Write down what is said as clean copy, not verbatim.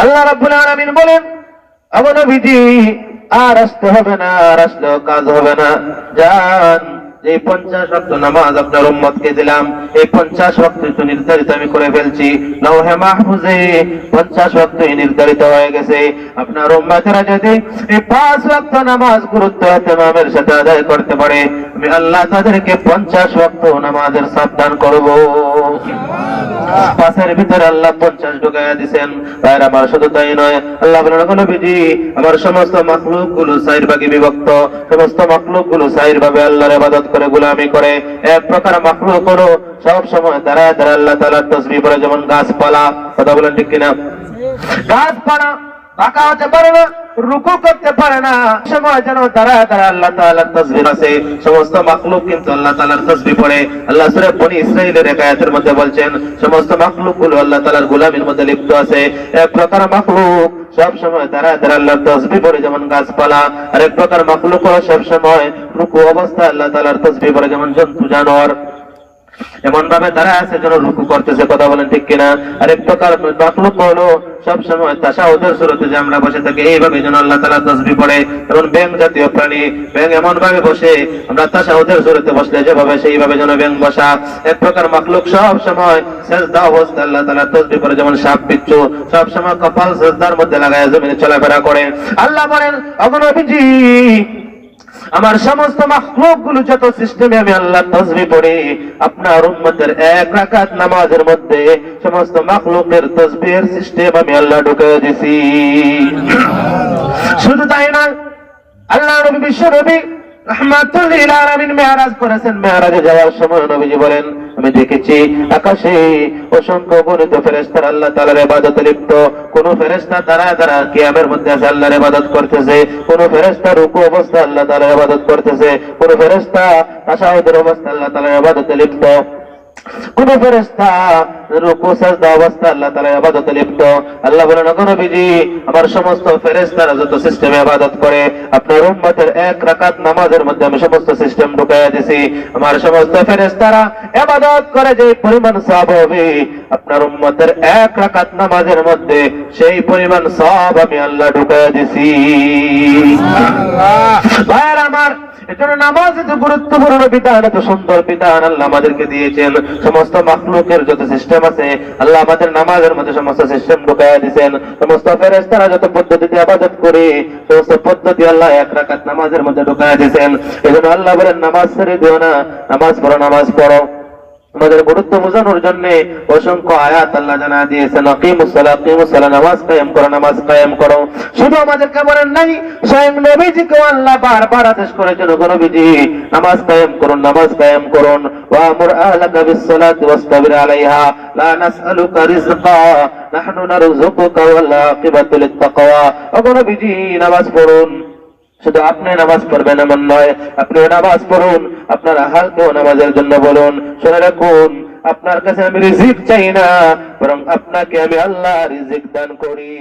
আল্লাহ রাব্বুল আলামিন বলেন, ও নবীজি আর আসতে হবে না, আর আসলেও কাজ হবে না, যান যে 50 ওয়াক্ত নামাজ আপনার উম্মতকে দিলাম, এই 50 ওয়াক্ত তো নির্ধারিত আমি করে ফেলছি, লাওহে মাহফুজে 50 ওয়াক্ত নির্ধারিত হয়ে গেছে। আপনার উম্মতেরা যদি এই 5 ওয়াক্ত নামাজ গুরুত্ব ইহতিমামের সাথে আদায় করতে পারে, আমি আল্লাহ তাদেরকে 50 ওয়াক্ত নামাজের সাবধান করব। পাশের ভিতরে আল্লাহ 50 ঢুকাইয়া দিয়েছেন। তাই আমার শুধু তাই নয়, আল্লাহ বলেন, নবীজি আমার সমস্ত মাখলুক গুলো 4 ভাগে বিভক্ত, সমস্ত মাখলুক গুলো 4 ভাবে আল্লাহর ইবাদত করে, গোলামি করে। এক প্রকার মাখলুক হলো সব সময় দাঁড়ায় দাঁড়ায় আল্লাহ তাআলার তাসবিহ পড়ে, যেমন গাছপালা। কথা বলেন ঠিক কিনা? গাছপালা বাঁকা হতে পারে না, রুকু করতে পারে না, সময় যেন দাঁড়ায় দাঁড়ায় আল্লাহ তাআলার তাসবিহ আছে। সমস্ত মাখলুক কিন্তু আল্লাহ তাআলার তাসবিহ পড়ে। আল্লাহ সূরা বনী ইসরাঈলের এক আয়াতের মধ্যে বলছেন, সমস্ত মাখলুক গুলো আল্লাহ তাআলার গোলামির মধ্যে লিপ্ত আছে। এক প্রকার মাখলুক সব সময় দাঁড়ায় দাঁড়ায় আল্লাহর তাসবিহ পড়ে, যেমন গাছপালা। আর এক প্রকার মাখলুক সব সময় রুকু অবস্থায় আল্লাহ তাআলার তাসবিহ পড়ে, যেমন জন্তু জানোয়ার। এমন ভাবে তারা আছে যেন রুকু করতেছে। কথা বলেন ঠিক কিনা? আরেক প্রকার মাখলুক হলো সব সময় তাশাহুদের সুরতে যে আমরা বসে থাকি, এইভাবে যেন আল্লাহ তাআলা তাসবিহ পড়ে। যেমন ব্যাঙ জাতীয় প্রাণী, ব্যাঙ এমন ভাবে বসে, আমরা তাশাহুদের সুরতে বসলে যেভাবে সেইভাবে যেন ব্যাঙ বসা। এক প্রকার মাখলুক সব সময় সিজদা অবস্থায় আল্লাহ তাআলা তাসবিহ পড়ে, যেমন সাপ বিচ্ছু সব সময় কপাল সিজদার মধ্যে লাগায় জমিনে চলাফেরা করে। আল্লাহ বলেন, ও নবীজি আমার সমস্ত মাখলুক গুলো যত সিস্টেমে আমি আল্লাহ তাসবিহ পড়ি, আপনার উম্মতের এক রাকাত নামাজের মধ্যে সমস্ত মাখলুকের তাসবিহের সিস্টেম আমি আল্লাহ ঢুকিয়ে দিয়েছি। শুধু তাই না, আল্লাহ নবী বিশ্ব নবী রাহমাতুল লিল আলামিন মেরাজ করেছেন। মেরাজে যাওয়ার সময় নবীজি বলেন, আমি দেখেছি আকাশে অসংখ্য গণিত ফেরেশতা আল্লাহ তাআলার ইবাদতে লিপ্ত। কোন ফেরেশতা দাঁড়ায় দাঁড়ায় কিয়ামের মধ্যে আল্লাহর ইবাদত করতেছে, কোন ফেরেশতা রুকু অবস্থায় আল্লাহ তাআলার ইবাদত করতেছে, কোন ফেরেশতা তাশাহুদের অবস্থায় আল্লাহ তাআলার ইবাদতে লিপ্ত, কোন ফেরেশতা রুকু সাজদা অবস্থায় আল্লাহ তাআলার ইবাদতে লিপ্ত। আল্লাহ বলেন, ও নবীজি আমার সমস্ত ফেরেশতারা যত সিস্টেমে ইবাদত করে, আপনার উম্মতের এক রাকাত নামাজের মধ্যে আমি সমস্ত সিস্টেম ঢুকাইয়া দিয়েছি। আমার সমস্ত ফেরেশতারা ইবাদত করে যে পরিমাণ সওয়াব হবে, আপনার উম্মতের এক রাকাত নামাজের মধ্যে সেই পরিমাণ সওয়াব আমি আল্লাহ ঢুকাইয়া দিয়েছি। সুবহানাল্লাহ। ভাইরা আমার, এজন্য নামাজ এত গুরুত্বপূর্ণ বিধান, এত সুন্দর বিধান আল্লাহ আমাদেরকে দিয়েছেন। সমস্ত মাখলুকের যত সিস্টেম আছে আল্লাহ আমাদের নামাজের মধ্যে সমস্ত সিস্টেম ঢুকাইয়া দিয়েছেন। সমস্ত ফেরেশতারা যত পদ্ধতিতে ইবাদত করে, সমস্ত পদ্ধতি আল্লাহ এক রাকাত নামাজের মধ্যে ঢুকাইয়া দিয়েছেন। এজন্য আল্লাহ বলেন, নামাজ ছেড়ে দিও না, নামাজ পড়ো, নামাজ পড়ো। আমাদের গুরুত্ব বোঝানোর জন্য অসংখ্য আয়াত আল্লাহ জানা দিয়েছেন, আকিমুস সালাত, নামাজ কায়েম করো, নামাজ কায়েম করো। শুধু আমাদেরকে বলেন নাই, স্বয়ং নবীজিকে আল্লাহ বারবার আদেশ করেছেন, নবীজি নামাজ কায়েম করুন, নামাজ কায়েম করুন। ওয়ামুর আহলাকা বিস-সালাতি ওয়াসতাবির আলাইহা লা নাসআলুকা রিজকা নাহনু নারযুকুকা ওয়াল আকিবাতু লিত-তাকওয়া। ও নবীজি নামাজ পড়ুন। শুধু আপনি নামাজ পড়বেন এমন নয়, আপনি নামাজ পড়ুন, আপনার আহালকেও নামাজের জন্য বলুন। শুনে রাখুন, আপনার কাছে আমি রিজিক চাই না, বরং আপনাকে আমি আল্লাহ রিজিক দান করি।